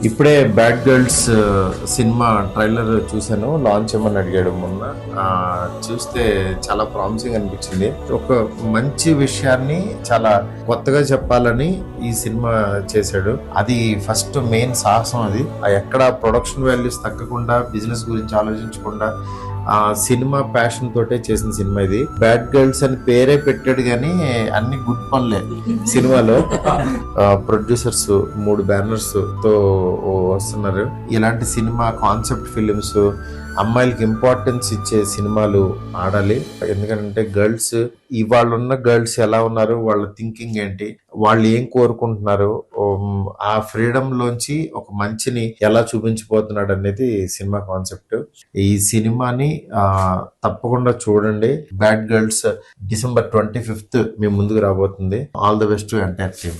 ఇప్పుడే bad girls cinema trailer చూసాను. Launch ఏమని అడిగాడు మొన్న. చూస్తే చాలా ప్రామిసింగ్ అనిపించింది. ఒక మంచి విషయాన్ని చాలా కొత్తగా చెప్పాలని ఈ సినిమా చేశాడు. అది ఫస్ట్ మెయిన్ సాహసం. అది ఎక్కడ ప్రొడక్షన్ వాల్యూస్ తగ్గకుండా, బిజినెస్ గురించి ఆలోచించకుండా ఆ సినిమా ప్యాషన్ తోటే చేసిన సినిమా ఇది. బ్యాడ్ గర్ల్స్ అని పేరే పెట్టాడు కానీ అన్ని గుడ్ పనులే సినిమాలో. ప్రొడ్యూసర్స్ 3 బ్యానర్స్ తో వస్తున్నారు. ఇలాంటి సినిమా కాన్సెప్ట్ ఫిలిమ్స్, అమ్మాయిలకి ఇంపార్టెన్స్ ఇచ్చే సినిమాలు ఆడాలి. ఎందుకంటే గర్ల్స్, ఇవాళ ఉన్న గర్ల్స్ ఎలా ఉన్నారు, వాళ్ళ థింకింగ్ ఏంటి, వాళ్ళు ఏం కోరుకుంటున్నారు, ఆ ఫ్రీడమ్ లోంచి ఒక మంచిని ఎలా చూపించిపోతున్నాడు అనేది సినిమా కాన్సెప్ట్. ఈ సినిమాని తప్పకుండా చూడండి. బ్యాడ్ గర్ల్స్ December 25th మీ ముందుకు రాబోతుంది. All the best to entire team.